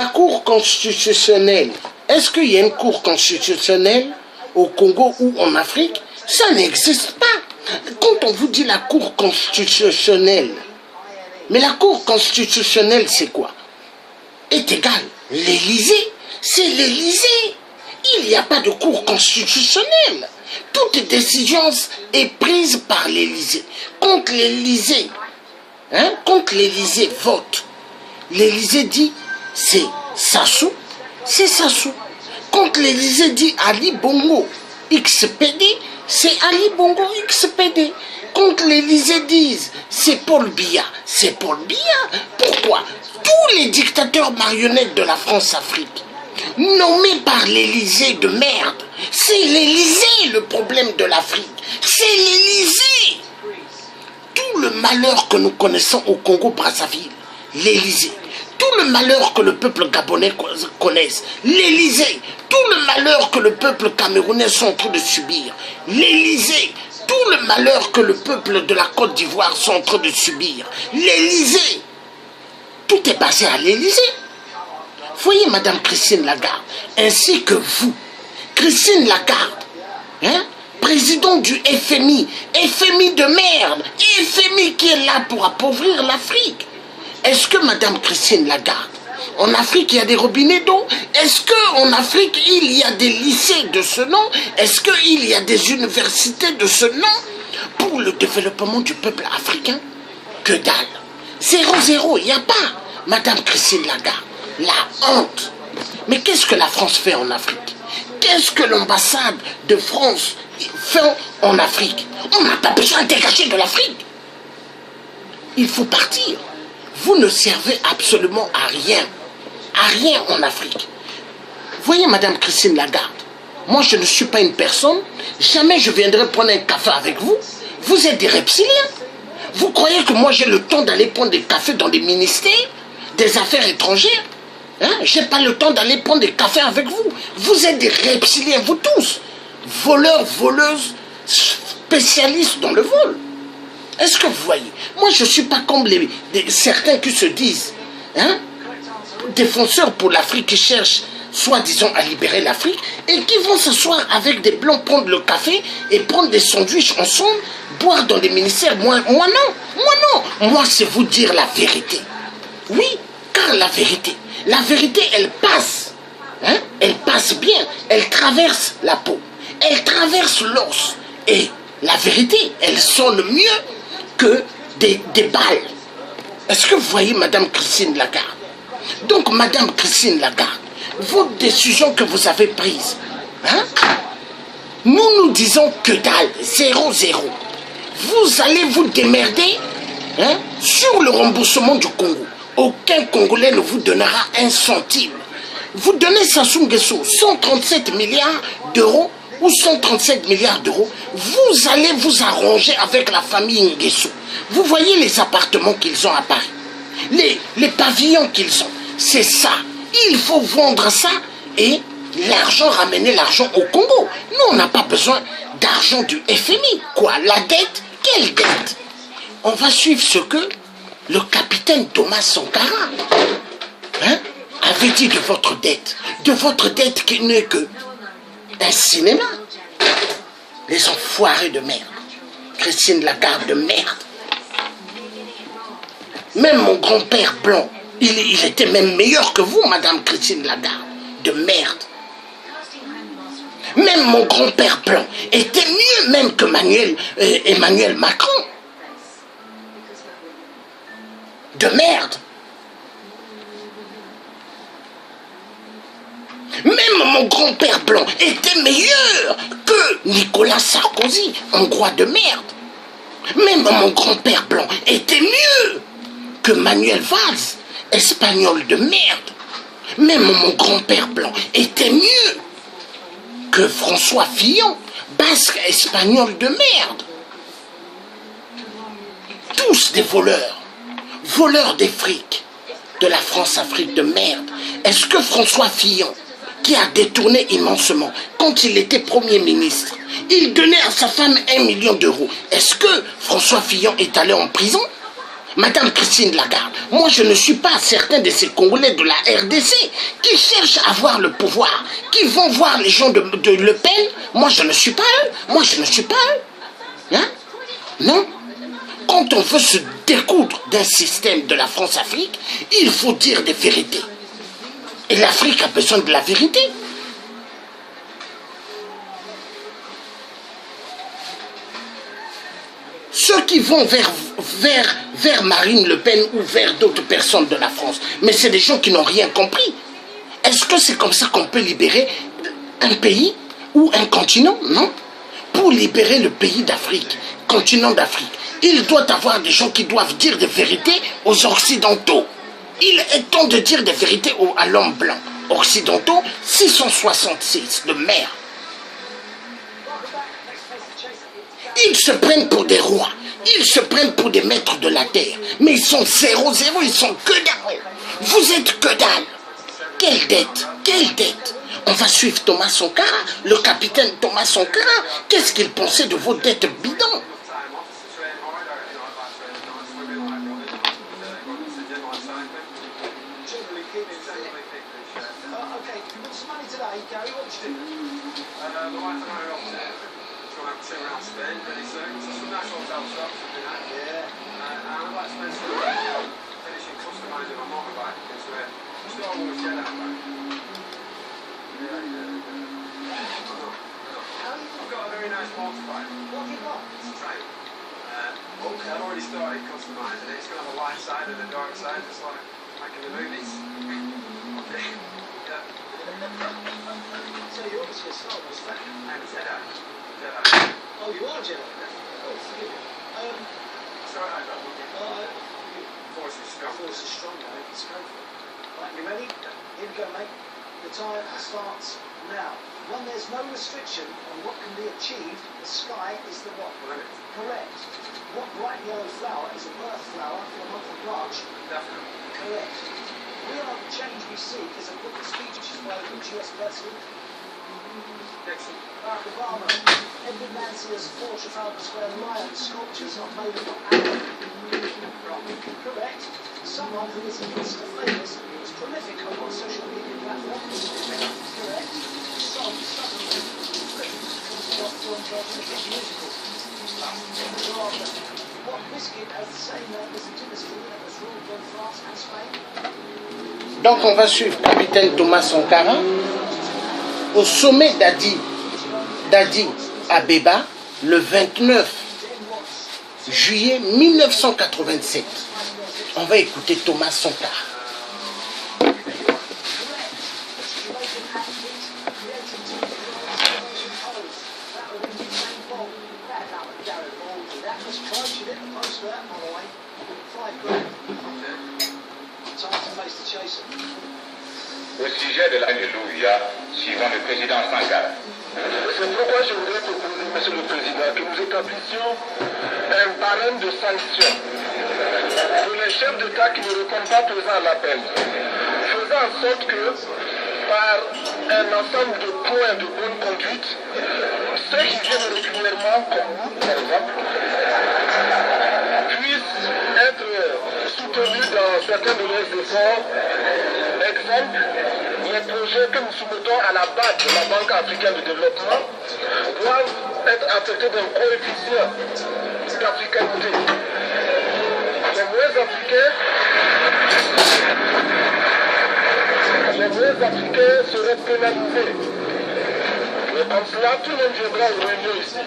La Cour constitutionnelle, est-ce qu'il y a une Cour constitutionnelle au Congo ou en Afrique? Ça n'existe pas. Quand on vous dit la Cour constitutionnelle, mais la Cour constitutionnelle, c'est quoi? Est égal. L'Élysée, c'est l'Élysée. Il n'y a pas de Cour constitutionnelle. Toute décision est prise par l'Élysée. Quand l'Élysée, vote, l'Élysée dit c'est Sassou, c'est Sassou. Quand l'Élysée dit Ali Bongo XPD, c'est Ali Bongo XPD. Quand l'Élysée dit c'est Paul Biya, c'est Paul Biya. Pourquoi? Tous les dictateurs marionnettes de la France-Afrique, nommés par l'Élysée de merde, c'est l'Élysée le problème de l'Afrique. C'est l'Élysée. Tout le malheur que nous connaissons au Congo-Brazzaville, l'Élysée. Tout le malheur que le peuple gabonais connaisse, l'Élysée. Tout le malheur que le peuple camerounais sont en train de subir, l'Élysée. Tout le malheur que le peuple de la Côte d'Ivoire sont en train de subir, l'Élysée. Tout est basé à l'Élysée. Voyez Madame Christine Lagarde, ainsi que vous, Christine Lagarde, président du FMI, FMI de merde, FMI qui est là pour appauvrir l'Afrique. Est-ce que Madame Christine Lagarde, en Afrique il y a des robinets d'eau? Est-ce qu'en Afrique il y a des lycées de ce nom? Est-ce qu'il y a des universités de ce nom pour le développement du peuple africain? Que dalle. 0-0, il n'y a pas. Madame Christine Lagarde, la honte. Mais qu'est-ce que la France fait en Afrique? Qu'est-ce que l'ambassade de France fait en Afrique? On n'a pas besoin de dégager de l'Afrique. Il faut partir. Vous ne servez absolument à rien en Afrique. Voyez Madame Christine Lagarde, moi je ne suis pas une personne, jamais je viendrai prendre un café avec vous. Vous êtes des reptiliens. Vous croyez que moi j'ai le temps d'aller prendre des cafés dans des ministères des Affaires étrangères? J'ai pas le temps d'aller prendre des cafés avec vous. Vous êtes des reptiliens, vous tous. Voleurs, voleuses, spécialistes dans le vol. Est-ce que vous voyez? Moi, je ne suis pas comme certains qui se disent défenseurs pour l'Afrique, qui cherchent soi-disant à libérer l'Afrique et qui vont s'asseoir avec des blancs, prendre le café et prendre des sandwichs ensemble, boire dans des ministères. Moi non. Moi, c'est vous dire la vérité. Oui, car la vérité, elle passe. Elle passe bien. Elle traverse la peau. Elle traverse l'os. Et la vérité, elle sonne mieux que des balles. Est-ce que vous voyez Madame Christine Lagarde? Donc Madame Christine Lagarde, votre décision que vous avez prise, nous disons que dalle, 0-0. Vous allez vous démerder sur le remboursement du Congo. Aucun Congolais ne vous donnera un centime. Vous donnez Sassou Nguesso 137 milliards d'euros ou 137 milliards d'euros, vous allez vous arranger avec la famille Nguesso. Vous voyez les appartements qu'ils ont à Paris, les pavillons qu'ils ont, c'est ça. Il faut vendre ça et l'argent, ramener l'argent au Congo. Nous, on n'a pas besoin d'argent du FMI. Quoi, la dette? Quelle dette? On va suivre ce que le capitaine Thomas Sankara avait dit de votre dette qui n'est que un cinéma. Les enfoirés de merde. Christine Lagarde de merde. Même mon grand-père blanc, il était même meilleur que vous, Madame Christine Lagarde. De merde. Même mon grand-père blanc était mieux même que Emmanuel Macron. De merde. Même mon grand-père blanc était meilleur que Nicolas Sarkozy, hongrois de merde. Même mon grand-père blanc était mieux que Manuel Valls, espagnol de merde. Même mon grand-père blanc était mieux que François Fillon, basque espagnol de merde. Tous des voleurs, voleurs des frics de la France-Afrique de merde. Est-ce que François Fillon, qui a détourné immensément, quand il était Premier ministre, il donnait à sa femme 1 million d'euros. Est-ce que François Fillon est allé en prison? Madame Christine Lagarde, moi je ne suis pas certain de ces Congolais de la RDC qui cherchent à avoir le pouvoir, qui vont voir les gens de Le Pen. Moi je ne suis pas eux, moi je ne suis pas eux. Hein? Non. Quand on veut se découdre d'un système de la France-Afrique, il faut dire des vérités. Et l'Afrique a besoin de la vérité. Ceux qui vont vers Marine Le Pen ou vers d'autres personnes de la France, mais c'est des gens qui n'ont rien compris. Est-ce que c'est comme ça qu'on peut libérer un pays ou un continent? Non. Pour libérer le pays d'Afrique, continent d'Afrique, il doit y avoir des gens qui doivent dire des vérités aux Occidentaux. Il est temps de dire des vérités à l'homme blanc. Occidentaux, 666 de mer. Ils se prennent pour des rois, ils se prennent pour des maîtres de la terre, mais ils sont 0-0, ils sont que dalle. Vous êtes que dalle. Quelle dette? Quelle dette? On va suivre Thomas Sankara, le capitaine Thomas Sankara. Qu'est-ce qu'il pensait de vos dettes bidons? Okay, I've already started customizing it. It's going to have a light side and a dark side, just like in the movies. Okay. Yeah. So you're obviously a Star Wars fan. I'm a Jedi. Oh, you are Jedi? Oh, forgive me. Sorry, I don't know. Force is strong. Force is strong, mate. It's go for it. Right, you ready? Here we go, mate. The time starts now. When there's no restriction on what can be achieved, the sky is the what? Correct. What bright yellow flower is a birth flower for the month of March? Definitely. Correct. We Are the Change We Seek is a book of speeches by the US President Nixon, Barack Obama. Edward Mansell's 4 Trafalgar Square lion sculptures are made of iron. Correct. Someone who is Mr. Famous was prolific on social media platforms. Correct. What biscuit has the same name as the dynasty that was ruled by France and Spain? Donc on va suivre capitaine Thomas Sankara au sommet d'Addis Abeba le 29 juillet 1987. On va écouter Thomas Sankara. Au sujet de l'Alléluia, suivant le président Sankara. C'est pourquoi je voudrais proposer, Monsieur le Président, que nous établissions un barème de sanctions pour les chefs d'État qui ne répondent pas présents à l'appel, faisant en sorte que, par un ensemble de points de bonne conduite, ceux qui viennent régulièrement, comme vous, par exemple, puissent être soutenus dans certains de leurs efforts. Exemple, les projets que nous soumettons à la BAD, de la Banque africaine de développement, doivent être affectés d'un coefficient d'africanité. Les vrais Africains seraient pénalisés. Et comme cela, tout le monde viendra aux réunions ici.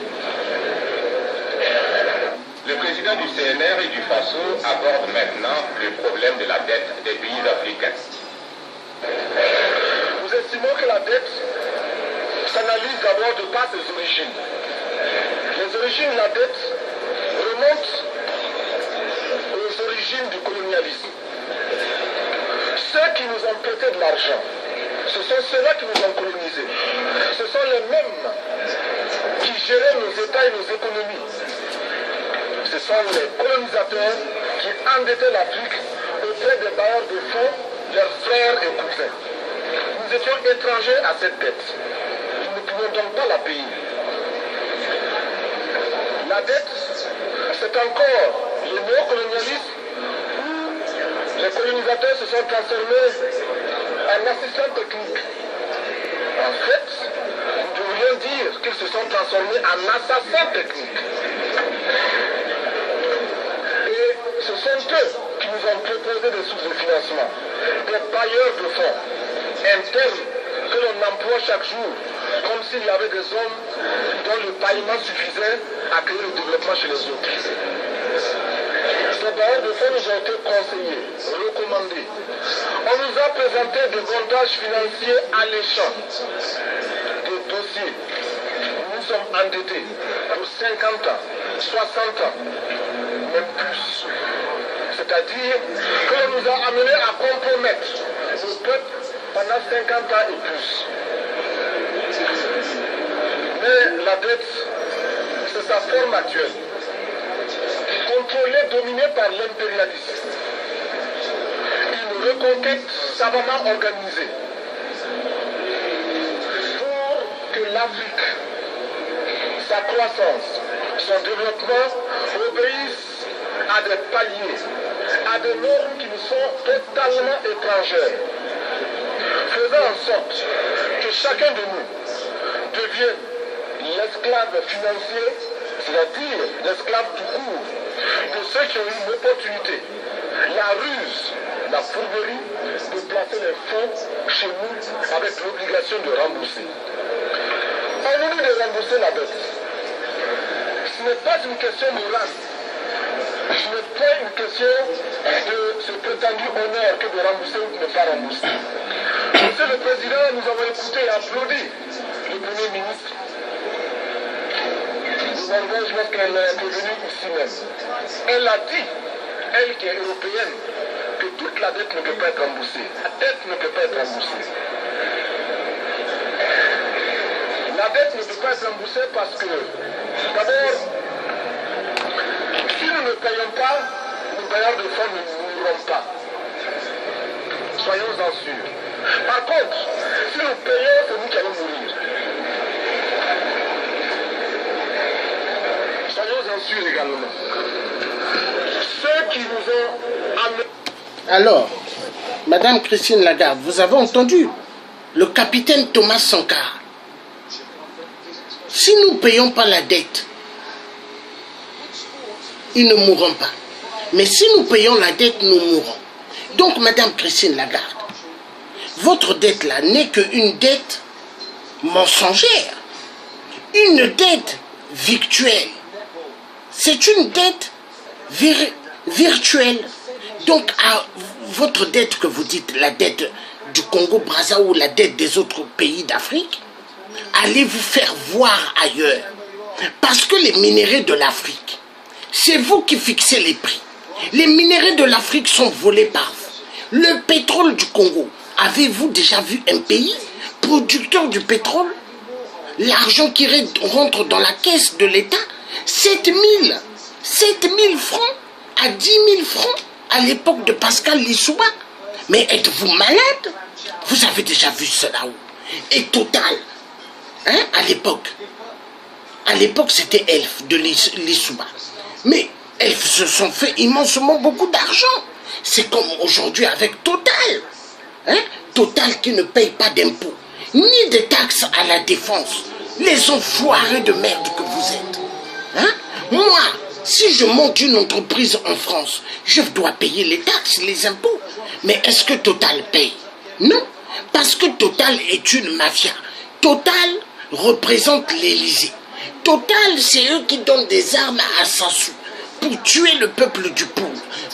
Le président du CNR et du FASO aborde maintenant le problème de la dette des pays africains. Nous estimons que la dette s'analyse d'abord de par ses origines. Les origines de la dette remontent aux origines du colonialisme. Ceux qui nous ont prêté de l'argent, ce sont ceux-là qui nous ont colonisés. Ce sont les mêmes qui géraient nos États et nos économies. Ce sont les colonisateurs qui endettaient l'Afrique auprès des bailleurs de fonds, leurs frères et cousins. Nous étions étrangers à cette dette. Nous ne pouvons donc pas la payer. La dette, c'est encore le néocolonialisme, où les colonisateurs se sont transformés en assistants techniques. En fait, nous devrions dire qu'ils se sont transformés en assassins techniques. Et ce sont eux qui nous ont proposé des sources de financement, des bailleurs de fonds internes que l'on emploie chaque jour, comme s'il y avait des hommes dont le paillement suffisait à créer le développement chez les autres. Ces bailleurs de fonds nous ont été conseillés, recommandés. On nous a présenté des montages financiers alléchants, des dossiers. Nous sommes endettés pour 50 ans, 60 ans, même plus. C'est-à-dire que l'on nous a amenés à compromettre le peuple pendant 50 ans et plus. Mais la dette, c'est sa forme actuelle. Contrôlée, dominée par l'impérialisme. Une reconquête savamment organisée pour que l'Afrique, sa croissance, son développement obéissent à des paliers, à des normes qui nous sont totalement étrangères. Faisant en sorte que chacun de nous devienne l'esclave financier, c'est-à-dire l'esclave tout court, de ceux qui ont eu une opportunité, la ruse, la fourberie de placer les fonds chez nous avec l'obligation de rembourser. On nous dit de rembourser la dette. Ce n'est pas une question morale. Ce n'est pas une question de ce prétendu honneur que de rembourser ou de ne pas rembourser. Monsieur le Président, nous avons écouté et applaudi le Premier ministre. Je pense qu'elle est revenue ici même. Elle a dit, elle qui est européenne, que toute la dette ne peut pas être remboursée. La dette ne peut pas être remboursée. La dette ne peut pas être remboursée parce que, d'abord, si nous ne payons pas, nos bailleurs de fonds ne mourront pas. Soyons-en sûrs. Par contre, si nous payons, c'est nous qui allons mourir. Soyons-en sûrs également. Ceux qui nous ont amenés... Alors, Madame Christine Lagarde, vous avez entendu le capitaine Thomas Sankara. Si nous ne payons pas la dette, ils ne mourront pas. Mais si nous payons la dette, nous mourrons. Donc, Madame Christine Lagarde, votre dette là n'est qu'une dette mensongère, une dette virtuelle. C'est une dette virtuelle. Donc, à votre dette que vous dites, la dette du Congo-Brazza ou la dette des autres pays d'Afrique, allez vous faire voir ailleurs. Parce que les minéraux de l'Afrique, c'est vous qui fixez les prix. Les minéraux de l'Afrique sont volés par vous. Le pétrole du Congo, avez-vous déjà vu un pays producteur du pétrole? L'argent qui rentre dans la caisse de l'État, 7 000 francs à 10 000 francs à l'époque de Pascal Lissouba. Mais êtes-vous malade? Vous avez déjà vu cela où? Et Total, hein, à l'époque c'était Elf de Lissouba. Mais Elf se sont fait immensement beaucoup d'argent. C'est comme aujourd'hui avec Total. Hein? Total qui ne paye pas d'impôts, ni de taxes à la défense. Les enfoirés de merde que vous êtes. Hein? Moi, si je monte une entreprise en France, je dois payer les taxes, les impôts. Mais est-ce que Total paye? Non, parce que Total est une mafia. Total représente l'Élysée. Total, c'est eux qui donnent des armes à Sassou pour tuer le peuple du Poul.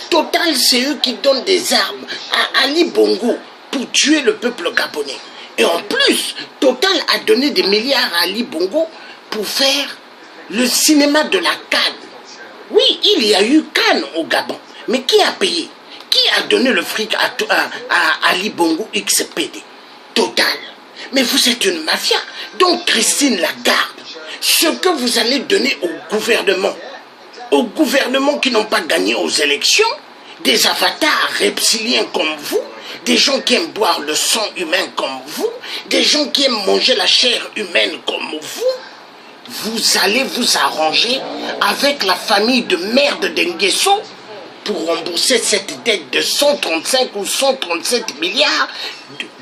Total, c'est eux qui donnent des armes à Ali Bongo pour tuer le peuple gabonais. Et en plus, Total a donné des milliards à Ali Bongo pour faire le cinéma de la Cannes. Oui, il y a eu Cannes au Gabon. Mais qui a payé? Qui a donné le fric à Ali Bongo XPD? Total. Mais vous êtes une mafia. Donc Christine Lagarde, ce que vous allez donner aux gouvernements qui n'ont pas gagné aux élections, des avatars reptiliens comme vous, des gens qui aiment boire le sang humain comme vous, des gens qui aiment manger la chair humaine comme vous, vous allez vous arranger avec la famille de merde d'Nguesso pour rembourser cette dette de 135 ou 137 milliards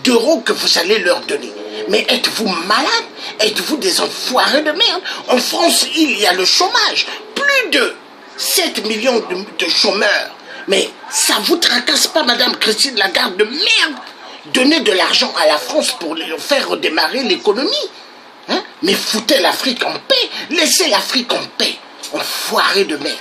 d'euros que vous allez leur donner. Mais êtes-vous malade? Êtes-vous des enfoirés de merde? En France, il y a le chômage. Plus de 7 millions de chômeurs. Mais ça vous tracasse pas, Madame Christine Lagarde de merde? Donner de l'argent à la France pour faire redémarrer l'économie. Hein? Mais foutez l'Afrique en paix. Laissez l'Afrique en paix. Enfoirés de merde.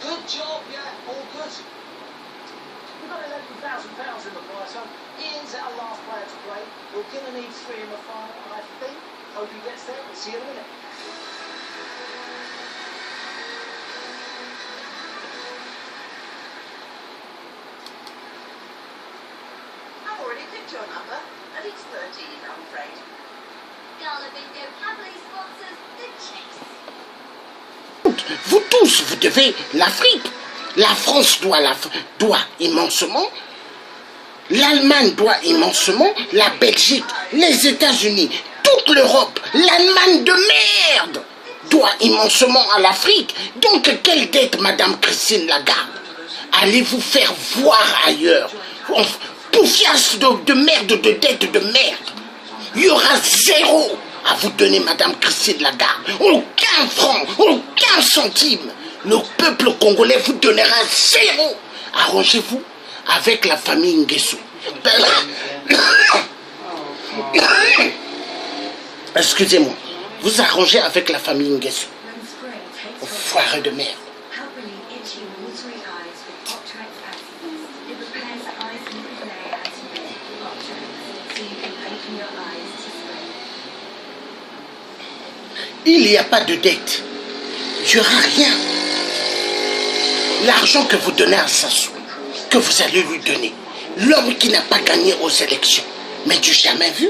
Good job, yeah, all good. We've got £11,000 in the prize, so Ian's our last player to play. We're going to need 3 in the final, and I think, hope he gets there. We'll see you in a minute. I've already picked your number, and it's 13, I'm afraid. Gala Bingo happily sponsors the chase. Vous tous, vous devez l'Afrique. La France doit immensement. L'Allemagne doit immensement. La Belgique, les États-Unis, toute l'Europe, l'Allemagne de merde doit immensement à l'Afrique. Donc, quelle dette, Madame Christine Lagarde? Allez vous faire voir ailleurs. Poufiasse de merde, de dette de merde. Il y aura 0 à vous donner, Madame Christine Lagarde. Aucun franc, aucun centime. Le peuple congolais vous donnera 0. Arrangez-vous avec la famille Nguesso. Excusez-moi. Vous arrangez avec la famille Nguesso. Foiré de merde. Il n'y a pas de dette. Il n'y aura rien. L'argent que vous donnez à Sassou, que vous allez lui donner, l'homme qui n'a pas gagné aux élections, mais du jamais vu.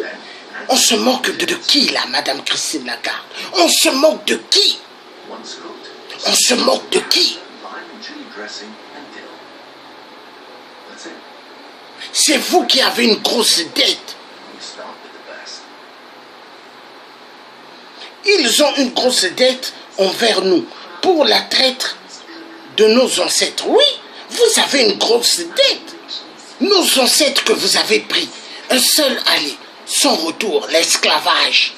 On se moque de qui là, Madame Christine Lagarde? On se moque de qui? On se moque de qui? C'est vous qui avez une grosse dette. Ils ont une grosse dette envers nous pour la traite de nos ancêtres. Oui, vous avez une grosse dette. Nos ancêtres que vous avez pris, un seul aller, sans retour, l'esclavage.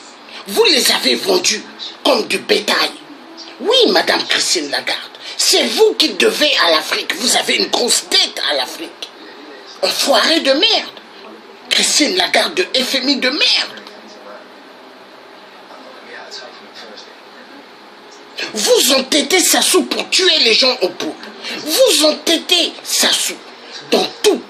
Vous les avez vendus comme du bétail. Oui, Madame Christine Lagarde, c'est vous qui devez à l'Afrique. Vous avez une grosse dette à l'Afrique. Enfoiré de merde. Christine Lagarde de FMI de merde. Vous entêtez Sassou pour tuer les gens au peuple. Vous entêtez Sassou dans tout.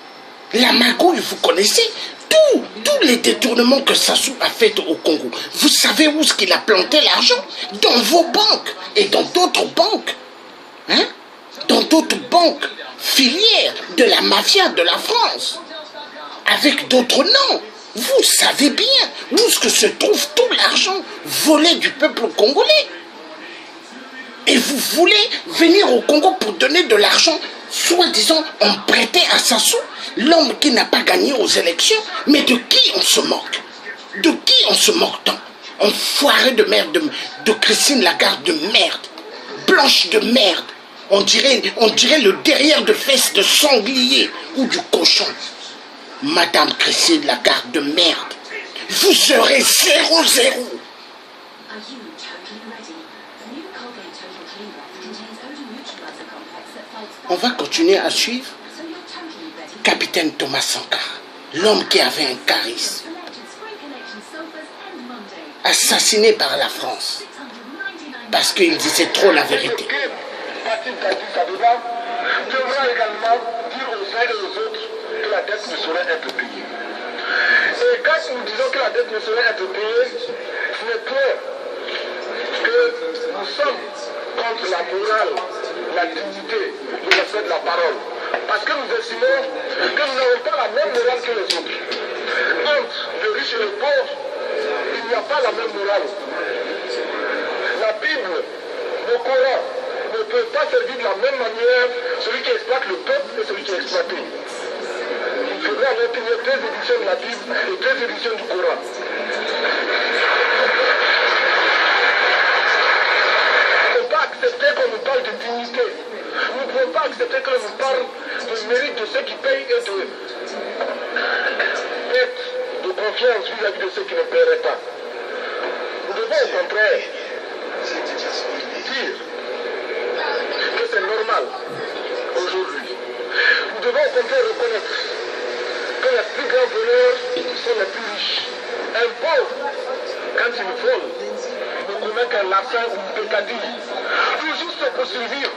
La magouille, vous connaissez tous les détournements que Sassou a fait au Congo. Vous savez où est-ce qu'il a planté l'argent? Dans vos banques et dans d'autres banques. Hein? Dans d'autres banques filières de la mafia de la France. Avec d'autres noms. Vous savez bien où est-ce que se trouve tout l'argent volé du peuple congolais. Et vous voulez venir au Congo pour donner de l'argent, soi-disant emprunté à Sassou, l'homme qui n'a pas gagné aux élections. Mais de qui on se moque? De qui on se moque tant? Enfoiré de merde, de Christine Lagarde de merde, blanche de merde. On dirait le derrière de fesses de sanglier ou du cochon. Madame Christine Lagarde de merde, vous serez 0-0. On va continuer à suivre Capitaine Thomas Sankara, l'homme qui avait un charisme, assassiné par la France, parce qu'il disait trop la vérité. Devra également dire aux uns et aux autres que la dette ne saurait être payée. Et quand nous disons que la dette ne saurait être payée, ce n'est clair que nous sommes contre la morale, la dignité, le respect de la parole. Parce que nous estimons que nous n'avons pas la même morale que les autres. Entre les riches et les pauvres, il n'y a pas la même morale. peut pas servir de la même manière celui qui exploite le peuple et celui qui est exploité. Il faudra alors qu'il y ait 2 éditions de la Bible et 2 éditions du Coran. On ne peut pas accepter qu'on nous parle de dignité. Nous ne pouvons pas accepter qu'on nous parle du mérite de ceux qui payent et de perte de confiance vis-à-vis de ceux qui ne paieraient pas. Nous devons au contraire dire que c'est normal aujourd'hui. Nous devons au contraire reconnaître que les plus grands voleurs sont les plus riches. Un pauvre, quand il vole, ne commet qu'un larcin ou une peccadille, tout juste pour survivre.